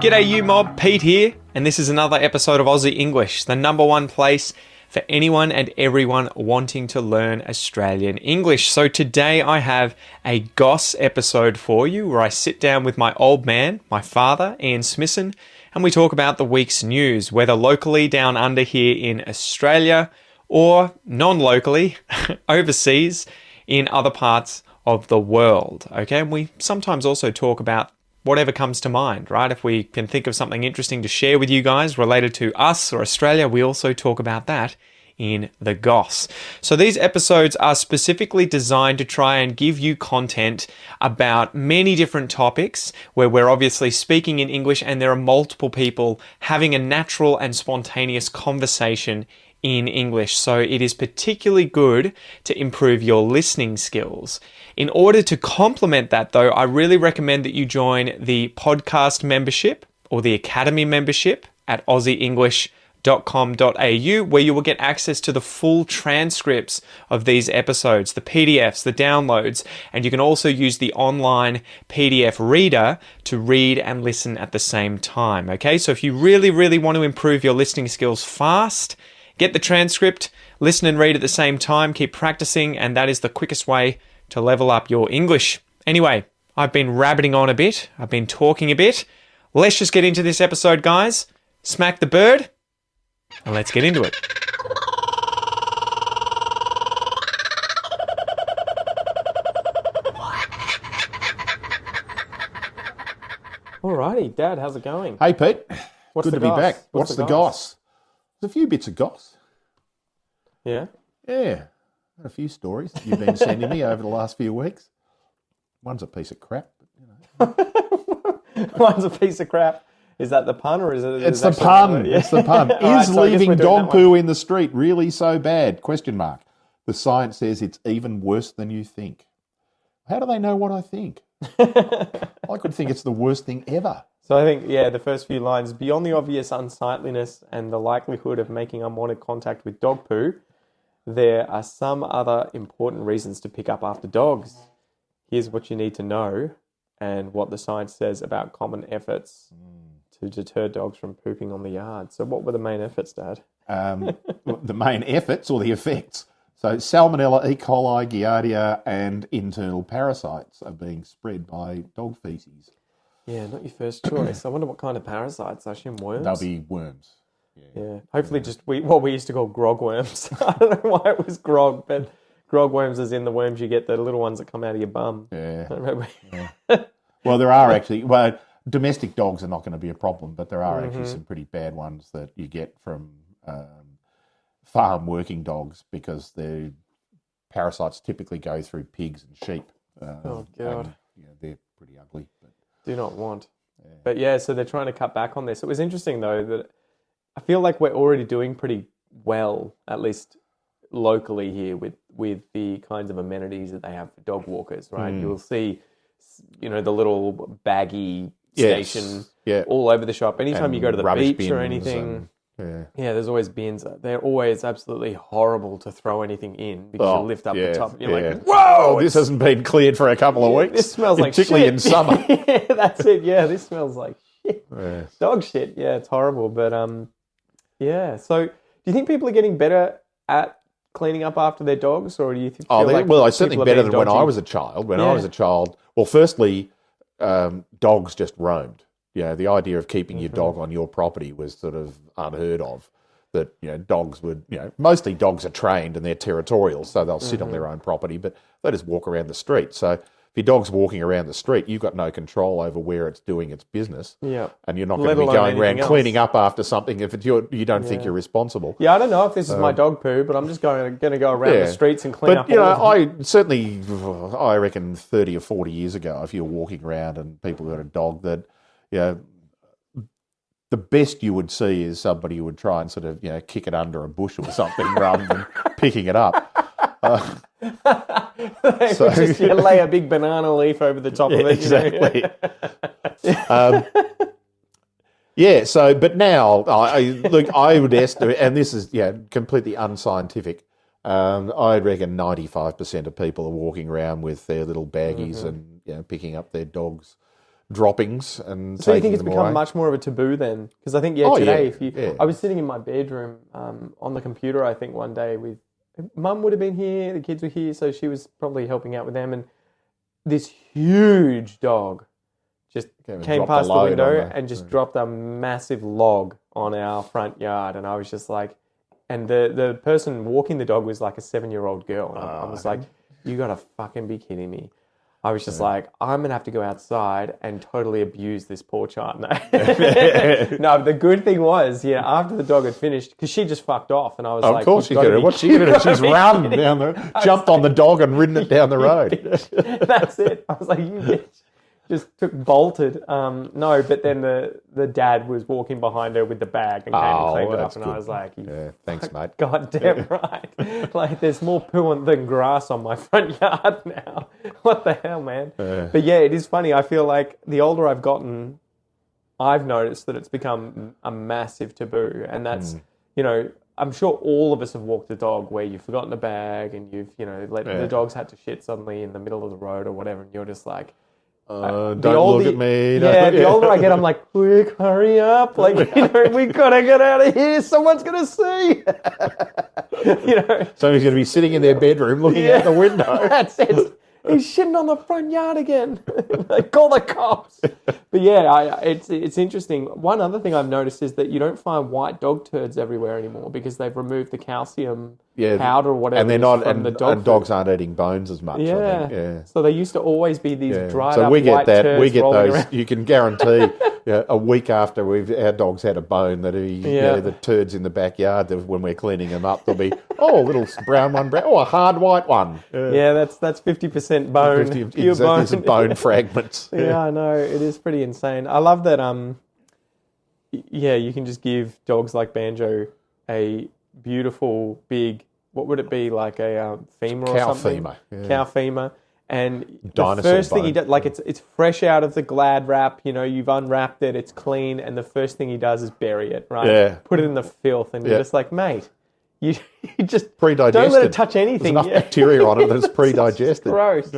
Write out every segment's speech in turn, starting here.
G'day you mob, Pete here, and this is another episode of Aussie English, the number one place for anyone and everyone wanting to learn Australian English. So today I have a Goss episode for you where I sit down with my old man, my father, Ian Smisson, and we talk about the week's news, whether locally down under here in Australia or non-locally overseas in other parts of the world. Okay, and we sometimes also talk about whatever comes to mind, right? If we can think of something interesting to share with you guys related to us or Australia, we also talk about that in the Goss. So these episodes are specifically designed to try and give you content about many different topics where we're obviously speaking in English and there are multiple people having a natural and spontaneous conversation in English. So it is particularly good to improve your listening skills. In order to complement that though, I really recommend that you join the podcast membership or the academy membership at aussieenglish.com.au, where you will get access to the full transcripts of these episodes, the PDFs, the downloads, and you can also use the online PDF reader to read and listen at the same time. Okay, so if you really want to improve your listening skills fast, get the transcript, listen and read at the same time, keep practicing, and that is the quickest way to level up your English. Anyway, I've been rabbiting on a bit. I've been talking a bit. Let's just get into this episode, guys. Smack the bird, and let's get into it. Alrighty, Dad, how's it going? Hey, Pete. What's Good the to be goss? back. What's the goss? There's a few bits of goss. Yeah? Yeah. A few stories that you've been sending me over the last few weeks. One's a piece of crap. But, One's a piece of crap. Is that the pun or is it? It's the pun. Yeah. It's the pun. Is leaving dog poo in the street really so bad? Question mark. The science says it's even worse than you think. How do they know what I think? I could think it's the worst thing ever. So I think, the first few lines, beyond the obvious unsightliness and the likelihood of making unwanted contact with dog poo, there are some other important reasons to pick up after dogs. Here's what you need to know and what the science says about common efforts to deter dogs from pooping on the yard. So what were the main efforts, Dad? The main efforts or the effects? So Salmonella, E. coli, Giardia and internal parasites are being spread by dog feces. Yeah, not your first choice. I wonder what kind of parasites. I assume worms? They'll be worms. Yeah. Hopefully just what we used to call grog worms. I don't know why it was grog, but grog worms is in the worms you get, the little ones that come out of your bum. Yeah. Yeah. Well, there are actually, domestic dogs are not going to be a problem, but there are actually some pretty bad ones that you get from farm working dogs because the parasites typically go through pigs and sheep. Oh, God. And, they're pretty ugly. But, do not want. Yeah. But so they're trying to cut back on this. It was interesting, though, that I feel like we're already doing pretty well, at least locally here, with the kinds of amenities that they have for dog walkers, right? You'll see, the little baggy station all over the shop. Anytime and you go to the beach or anything, and, there's always bins. They're always absolutely horrible to throw anything in because you lift up the top. You're like, whoa! This hasn't been cleared for a couple of weeks. This smells like shit. Particularly in summer. Yeah, that's it. Yeah, this smells like shit. Yes. Dog shit. Yeah, it's horrible. But so do you think people are getting better at cleaning up after their dogs, or do you think? It's certainly better than when I was a child. When I was a child, well, firstly, dogs just roamed. The idea of keeping your dog on your property was sort of unheard of. That dogs would, mostly dogs are trained and they're territorial, so they'll sit on their own property, but they just walk around the street. So if your dog's walking around the street, you've got no control over where it's doing its business. Yeah. And you're not going to be going around cleaning up after something if you don't think you're responsible. Yeah, I don't know if this is my dog poo, but I'm just going to go around the streets and clean up. But, I reckon 30 or 40 years ago, if you're walking around and people got a dog that, the best you would see is somebody who would try and sort of, kick it under a bush or something rather than picking it up. You lay a big banana leaf over the top of it. Exactly. But now, I would estimate, and this is completely unscientific, I reckon 95% of people are walking around with their little baggies and picking up their dog's droppings and So you think taking it's them become away. much more of a taboo then? Because I think today, I was sitting in my bedroom on the computer. I think one day with Mum would have been here, the kids were here, so she was probably helping out with them, and this huge dog just came past the window and just dropped a massive log on our front yard, and I was just like, and the person walking the dog was like a 7-year-old girl, and I was like, you gotta fucking be kidding me. I was just like, I'm going to have to go outside and totally abuse this poor child. No, no, the good thing was, after the dog had finished, because she just fucked off, and I was like... Of course she's going to. What's she going to do? She's run down the... Jumped on the dog and ridden it down the road. That's it. I was like, you bitch. Just bolted. No, but then the dad was walking behind her with the bag and came and cleaned it up, and I was like, thanks, mate. Goddamn right. Like, there's more poo than grass on my front yard now. What the hell, man? But it is funny. I feel like the older I've gotten, I've noticed that it's become a massive taboo, and that's, I'm sure all of us have walked a dog where you've forgotten a bag and you've, let the dog's had to shit suddenly in the middle of the road or whatever, and you're just like, don't look at me. The older I get, I'm like, quick, hurry up. Like, we got to get out of here. Someone's going to see. Somebody's going to be sitting in their bedroom looking out the window. That's it. He's shitting on the front yard again. Call the cops. But it's interesting. One other thing I've noticed is that you don't find white dog turds everywhere anymore because they've removed the calcium powder or whatever. And they're not, from the dog and dogs aren't eating bones as much. I think. So they used to always be these dried so up we get white that. turds We get rolling those. around. You can guarantee a week after our dog's had a bone that the turds in the backyard when we're cleaning them up, there'll be a little brown one, a hard white one. That's 50% bone. Pure bone. Some bone fragments. I know. It is pretty insane. I love that. You can just give dogs like Banjo a beautiful big. What would it be, like a femur or something? Femur. Yeah. Cow femur. And Dinosaur the first thing bone. he does, like it's fresh out of the Glad wrap, you've unwrapped it, it's clean, and the first thing he does is bury it, right? Yeah. Put it in the filth, and you're just like, mate, you just Pre-digested. don't let it touch anything. There's enough bacteria on it that it's pre-digested. It's gross.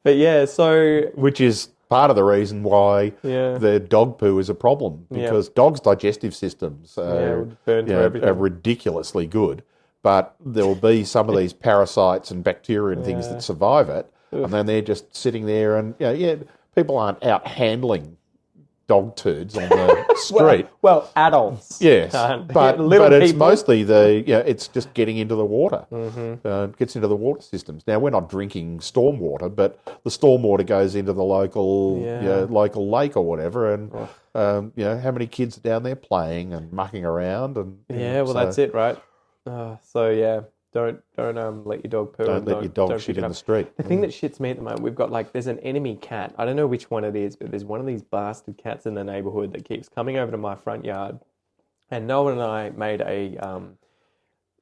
But so... Which is part of the reason why the dog poo is a problem, because dogs' digestive systems are ridiculously good. But there will be some of these parasites and bacteria and things that survive it, and then they're just sitting there, and people aren't out handling dog turds on the street. well, adults. Yes, but it's mostly it's just getting into the water. Gets into the water systems. Now, we're not drinking storm water, but the storm water goes into the local local lake or whatever, and how many kids are down there playing and mucking around? And that's it, right? Don't let your dog poo. Don't let your dog shit in the street. The thing that shits me at the moment, we've got there's an enemy cat. I don't know which one it is, but there's one of these bastard cats in the neighbourhood that keeps coming over to my front yard. And Noah and I made a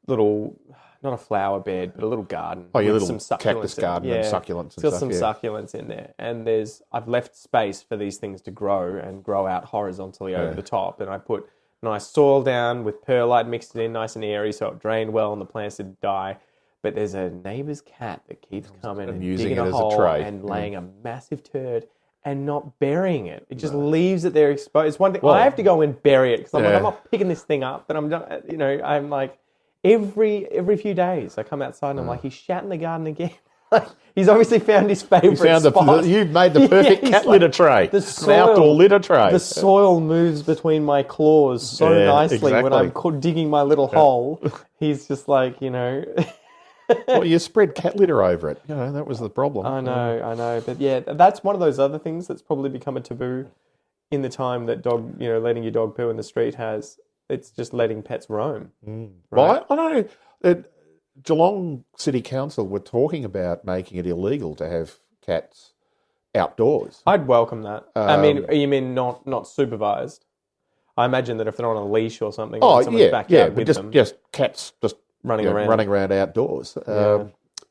little, not a flower bed, but a little garden. Oh, your with little some cactus garden and succulents and stuff. stuff. Some succulents in there. And I've left space for these things to grow and grow out horizontally over the top. And I put nice soil down with perlite, mixed it in nice and airy so it drained well and the plants didn't die. But there's a neighbour's cat that keeps coming and using digging it a as a hole tray. and laying a massive turd and not burying it. It just leaves it there exposed. It's one thing. I have to go and bury it because I'm like, I'm not picking this thing up. And I'm like, every few days I come outside and I'm like, he's shat in the garden again. He's obviously found his favourite spot. You've made the perfect cat litter tray. The soil, an outdoor litter tray. The soil moves between my claws so nicely when I'm digging my little hole. He's just like, Well, you spread cat litter over it. That was the problem. I know. But that's one of those other things that's probably become a taboo in the time that letting your dog poo in the street has. It's just letting pets roam. Right? Well, I don't know. Geelong City Council were talking about making it illegal to have cats outdoors. I'd welcome that. You mean not supervised? I imagine that if they're on a leash or something, someone's backyard with them. Just cats just running around outdoors.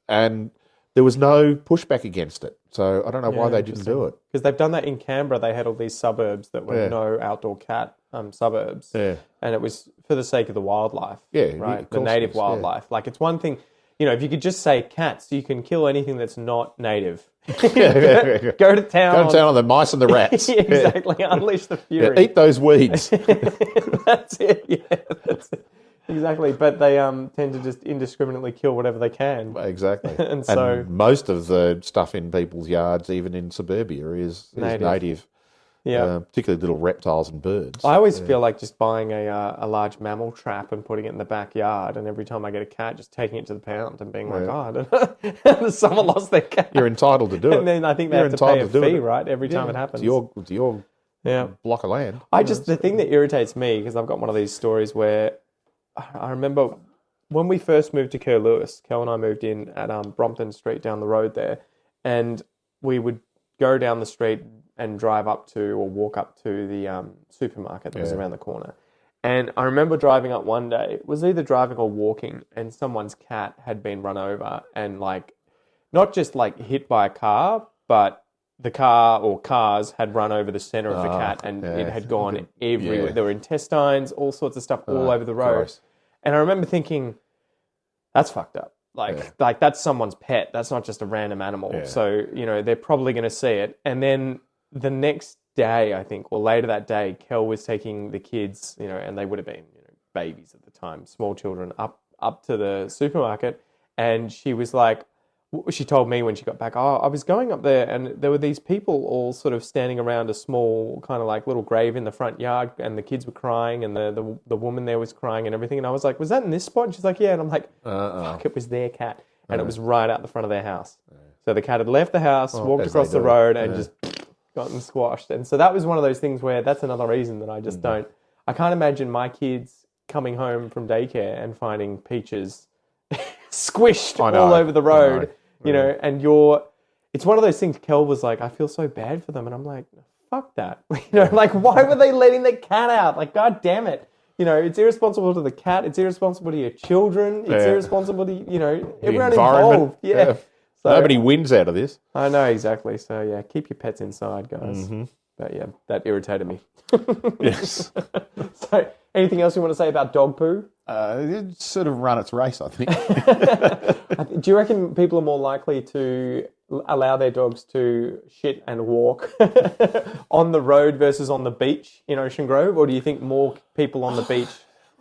And there was no pushback against it. So I don't know why they didn't do it. Because they've done that in Canberra. They had all these suburbs that were no outdoor cat suburbs. Yeah. And it was for the sake of the wildlife. Yeah. Right. The native wildlife. Like, it's one thing, if you could just say cats, you can kill anything that's not native. Go to town. Go to town on the mice and the rats. Exactly. Unleash the fury. Eat those weeds. That's it. Yeah, that's it. Exactly. But they tend to just indiscriminately kill whatever they can. Exactly. And so most of the stuff in people's yards, even in suburbia, is native. Yeah. Particularly little reptiles and birds. I always feel like just buying a large mammal trap and putting it in the backyard, and every time I get a cat, just taking it to the pound and being like, oh, someone lost their cat. You're entitled to do it. And then I think they have to pay a fee, right, every time it happens. It's your block of land. The thing that irritates me, because I've got one of these stories where I remember when we first moved to Curlewis, Kel and I moved in at Brompton Street down the road there, and we would go down the street and drive up to or walk up to the supermarket that was around the corner. And I remember driving up one day, it was either driving or walking, and someone's cat had been run over and not just hit by a car, but the car or cars had run over the center of the cat and it had gone everywhere. Yeah. There were intestines, all sorts of stuff all over the road. Gross. And I remember thinking, that's fucked up. Like that's someone's pet. That's not just a random animal. Yeah. So, they're probably going to see it. And then the next day, I think, or later that day, Kel was taking the kids, and they would have been, babies at the time, small children, up to the supermarket. And she was like, she told me when she got back, I was going up there and there were these people all sort of standing around a small kind of little grave in the front yard, and the kids were crying and the woman there was crying and everything. And I was like, was that in this spot? And she's like, yeah. And I'm like, fuck, it was their cat. And it was right out the front of their house. So the cat had left the house, walked across the road and just gotten squashed. And so that was one of those things where that's another reason that I just I can't imagine my kids coming home from daycare and finding peaches squished all over the road. And it's one of those things. Kel was like, I feel so bad for them. And I'm like, fuck that. Why were they letting the cat out? God damn it. It's irresponsible to the cat. It's irresponsible to your children. It's irresponsible to, everyone involved. Yeah. So, nobody wins out of this. I know, exactly. So, keep your pets inside, guys. Mm-hmm. But, that irritated me. Yes. So, anything else you want to say about dog poo? It sort of run its race, I think. Do you reckon people are more likely to allow their dogs to shit and walk on the road versus on the beach in Ocean Grove? Or do you think more people on the beach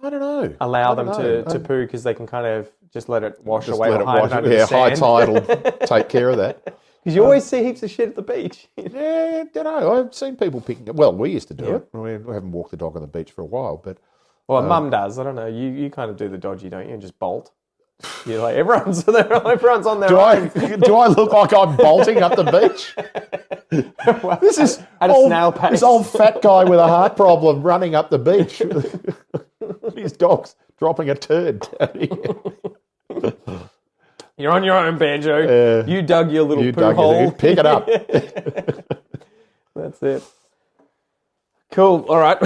I don't know. Allow them to poo because they can kind of just let it wash away behind under the high sand? tide will take care of that. Because you always see heaps of shit at the beach. Yeah, don't know. I've seen people picking up. Well, we used to do it. We haven't walked the dog on the beach for a while, but... Well, Mum does. I don't know. You kind of do the dodgy, don't you? And just bolt. You're like, everyone's on their own. Do I look like I'm bolting up the beach? Well, this is at a snail pace. This old fat guy with a heart problem running up the beach. His dog's dropping a turd. You're on your own, Banjo. You dug your little poo hole. Pick it up. That's it. Cool. All right.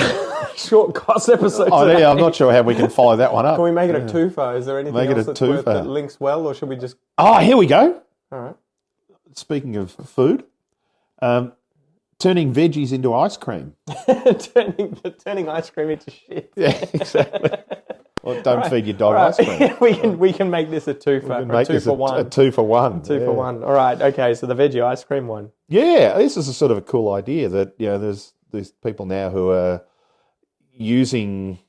Short Goss episode. Oh, yeah, I'm not sure how we can follow that one up. Can we make it a twofer? Is there anything else that links well, or should we just... Oh, here we go. All right. Speaking of food, turning veggies into ice cream. turning ice cream into shit. Yeah, exactly. Well, don't feed your dog ice cream. we can make this a twofer. A two for one. A two for one. Two for one. All right. Okay. So the veggie ice cream one. Yeah, this is a sort of a cool idea that there's people now who are using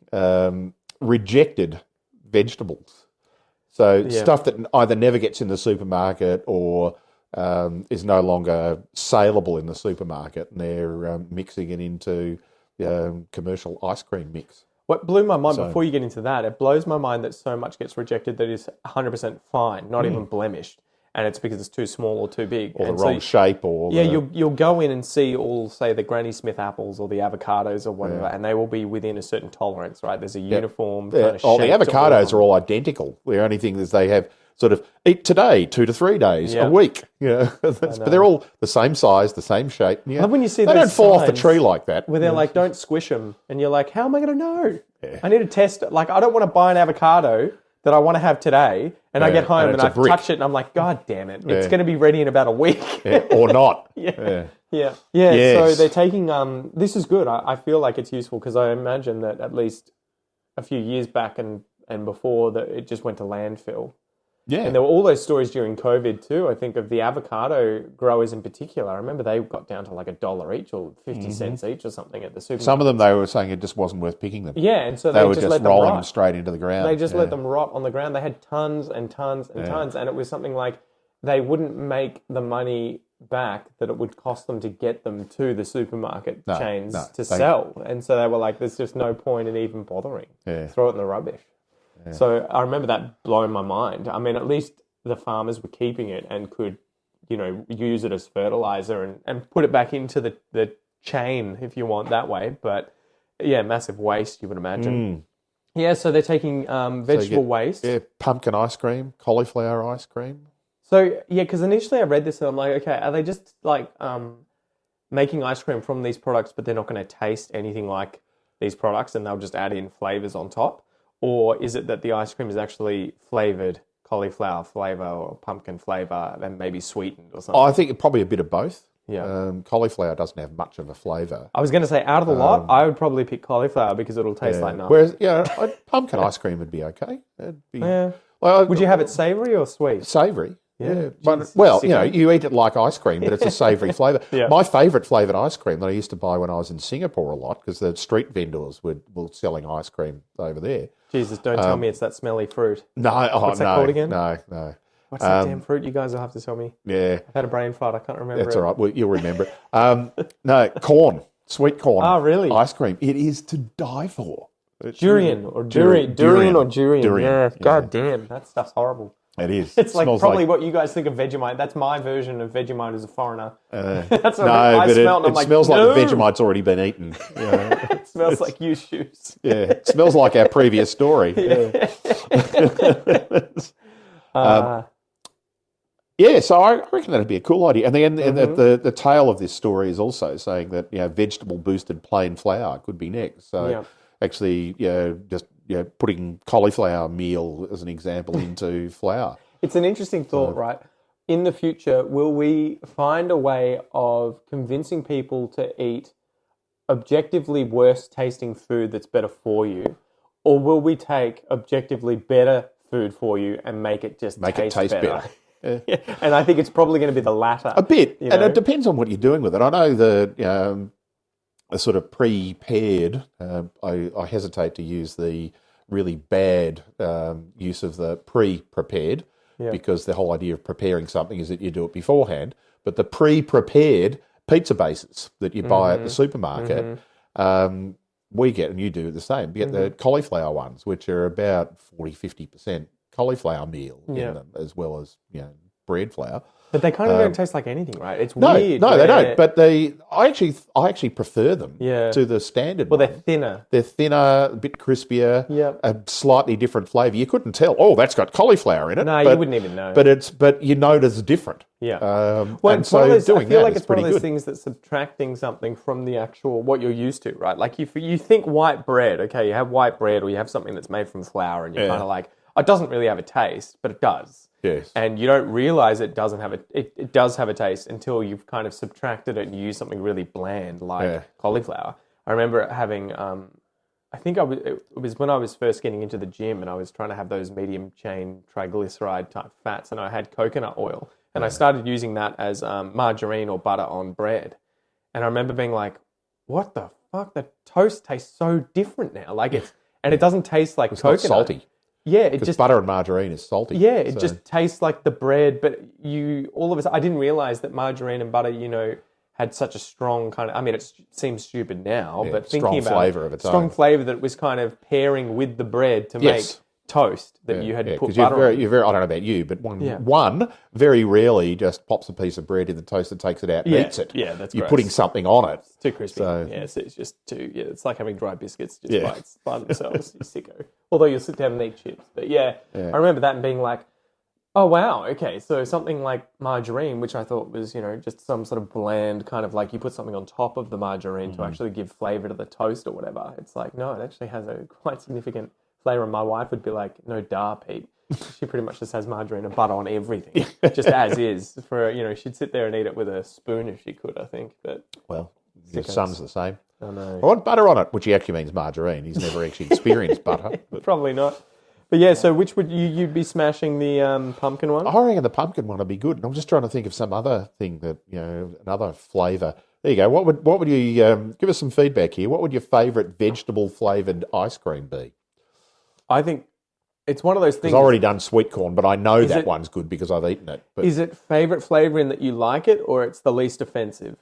rejected vegetables. So stuff that either never gets in the supermarket or is no longer saleable in the supermarket, and they're mixing it into commercial ice cream mix. What blew my mind, before you get into that, it blows my mind that so much gets rejected that is 100% fine, not even blemished. And it's because it's too small or too big. Or the wrong shape. You'll go in and see all, say, the Granny Smith apples or the avocados or whatever, and they will be within a certain tolerance, right? There's a uniform kind of shape. The avocados are all identical. The only thing is they have sort of eat today, 2 to 3 days, a week. But they're all the same size, the same shape. I love when you see they don't fall off the tree like that. Where they're like, don't squish them. And you're like, how am I going to know? Yeah. I need to test it. Like, I don't want to buy an avocado that I want to have today, and I get home and I touch it and I'm like, God damn it, it's going to be ready in about a week. Or not. Yeah. So they're taking, this is good. I feel like it's useful because I imagine that at least a few years back and before that it just went to landfill. Yeah. And there were all those stories during COVID too, I think, of the avocado growers in particular. I remember they got down to like $1 each or 50 cents each or something at the supermarket. Some of them, they were saying it just wasn't worth picking them. Yeah, and so they were just just let them rolling rot. them straight into the ground. They just let them rot on the ground. They had tons and tons and tons, and it was something like they wouldn't make the money back that it would cost them to get them to the supermarket chains to sell. And so they were like, there's just no point in even bothering. Yeah. Throw it in the rubbish. Yeah. So I remember that blowing my mind. I mean, at least the farmers were keeping it and could, use it as fertilizer and put it back into the chain, if you want, that way. But yeah, massive waste, you would imagine. Yeah, so they're taking vegetable waste. Yeah, pumpkin ice cream, cauliflower ice cream. So, yeah, because initially I read this and I'm like, okay, are they just like making ice cream from these products, but they're not going to taste anything like these products and they'll just add in flavors on top? Or is it that the ice cream is actually flavored cauliflower flavor or pumpkin flavor and maybe sweetened or something? I think probably a bit of both. Yeah. Cauliflower doesn't have much of a flavour. I was going to say, out of the lot, I would probably pick cauliflower because it'll taste like nothing. Whereas, pumpkin ice cream would be okay. It'd be, would you have it savoury or sweet? Savoury. Yeah. But, you eat it like ice cream, but it's a savoury flavour. Yeah. My favourite flavoured ice cream that I used to buy when I was in Singapore a lot, because the street vendors were selling ice cream over there. Jesus, don't tell me it's that smelly fruit. No. What's that called again? No. What's that damn fruit? You guys will have to tell me. Yeah. I've had a brain fart. I can't remember That's it. all right. Well, you'll remember it. No, corn. Sweet corn. Oh, really? Ice cream. It is to die for. Durian. Yeah. God damn. That stuff's horrible. It is. It's like probably what you guys think of Vegemite. That's my version of Vegemite as a foreigner. That's what I smell. It smells like the no. Vegemite's already been eaten. It smells like used shoes. Yeah, it smells like our previous story. Yeah. So I reckon that'd be a cool idea. And then the tail of this story is also saying that vegetable boosted plain flour could be next. So actually, just putting cauliflower meal as an example into flour. It's an interesting thought, right? In the future, will we find a way of convincing people to eat objectively worse tasting food that's better for you? Or will we take objectively better food for you and make it taste better? Yeah. And I think it's probably going to be the latter. A bit. And it depends on what you're doing with it. I know the sort of prepared, I hesitate to use the really bad use of the pre-prepared because the whole idea of preparing something is that you do it beforehand. But the pre-prepared pizza bases that you buy at the supermarket, we get, and you do the same, you get the cauliflower ones, which are about 40-50% cauliflower meal in them, as well as bread flour. But they kind of don't taste like anything, right? It's weird. No, they don't. But I actually prefer them to the standard one. They're thinner. They're thinner, a bit crispier, Yep. a slightly different flavour. You couldn't tell, oh, that's got cauliflower in it. No, you wouldn't even know. But you know it's different. Yeah. And so I doing feel that like is it's one pretty of those good. things that's subtracting something from the actual, what you're used to, right? Like you think white bread, okay, you have white bread or you have something that's made from flour and you're kind of like, it doesn't really have a taste, but it does. Yes. And you don't realise it doesn't have it does have a taste until you've kind of subtracted it and you use something really bland like cauliflower. I remember having, I think it was when I was first getting into the gym and I was trying to have those medium chain triglyceride type fats and I had coconut oil and I started using that as margarine or butter on bread. And I remember being like, what the fuck? The toast tastes so different now. Like and it doesn't taste like coconut. It's not salty. Yeah, because butter and margarine is salty. Yeah, it just tastes like the bread, but I didn't realize that margarine and butter, had such a strong kind of, it seems stupid now, but thinking about flavour of its strong own. flavour that it was kind of pairing with the bread to make toast that you had put butter on. You're very, I don't know about you, but one very rarely just pops a piece of bread in the toast and takes it out and eats it. Yeah, that's You're gross. putting something on it. It's too crispy. So, it's just too, it's like having dry biscuits just by themselves, you sicko. Although you'll sit down and eat chips. But I remember that and being like, oh, wow, okay, so something like margarine, which I thought was, just some sort of bland kind of like you put something on top of the margarine to actually give flavour to the toast or whatever. It's like, no, it actually has a quite significant flavour. And my wife would be like, no, Pete. She pretty much just has margarine and butter on everything, just as is. She'd sit there and eat it with a spoon if she could, I think. But well, your son's the same. I know. I want butter on it, which he actually means margarine. He's never actually experienced butter. Probably not. But yeah, so which would you'd be smashing the pumpkin one? I reckon the pumpkin one would be good. And I'm just trying to think of some other thing that, another flavour. There you go. What would you give us some feedback here? What would your favourite vegetable flavoured ice cream be? I think it's one of those things. I've already done sweet corn, but I know one's good because I've eaten it. But, is it favourite flavour in that you like it, or it's the least offensive?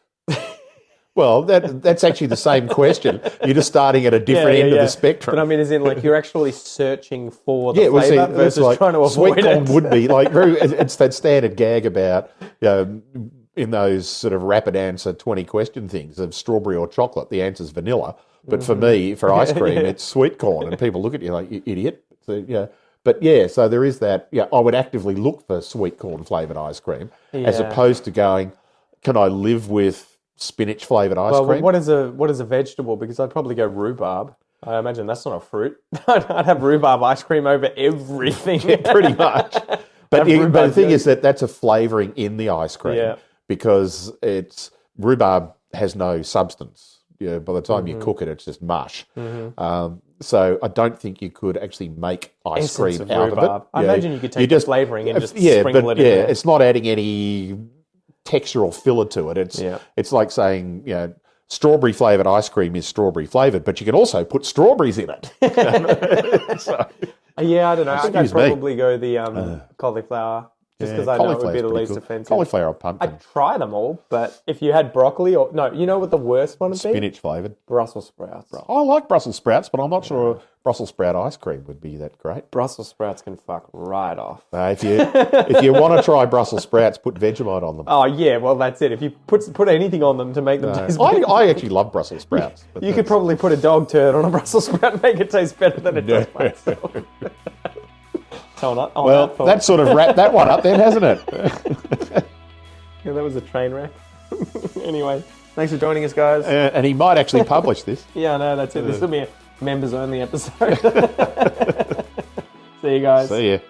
well, that's actually the same question. You're just starting at a different end of the spectrum. But I mean, as in, like, you're actually searching for the flavour versus trying to avoid sweet corn it. would be like it's that standard gag about in those sort of rapid answer 20 question things of strawberry or chocolate. The answer's vanilla. But for me, for ice cream, it's sweet corn, and people look at you like, you idiot. So, but so there is that. Yeah, I would actively look for sweet corn flavoured ice cream as opposed to going, can I live with spinach flavoured ice cream? What is a vegetable? Because I'd probably go rhubarb. I imagine that's not a fruit. I'd have rhubarb ice cream over everything. Pretty much. But the thing is that's a flavouring in the ice cream because rhubarb has no substance. By the time you cook it, it's just mush. So I don't think you could actually make ice cream out of it. I imagine you could take the flavouring and just sprinkle it in there. It's not adding any textural filler to it. It's like saying, strawberry flavoured ice cream is strawberry flavoured, but you can also put strawberries in it. Yeah, I don't know. I think I'd probably go the cauliflower. Just because I know it would be the least offensive. Cauliflower or pumpkin. I'd try them all, but if you had broccoli or... No, you know what the worst one would be? Spinach flavoured. Brussels sprouts. I like Brussels sprouts, but I'm not sure Brussels sprout ice cream would be that great. Brussels sprouts can fuck right off. If you want to try Brussels sprouts, put Vegemite on them. Oh, yeah, well, that's it. If you put anything on them to make them taste better. I actually love Brussels sprouts. You could probably put a dog turd on a Brussels sprout and make it taste better than it does myself. That sort of wrapped that one up then, hasn't it? Yeah, that was a train wreck. Anyway, thanks for joining us, guys. And he might actually publish this. Yeah, no, that's it. This will be a members-only episode. See you guys. See you.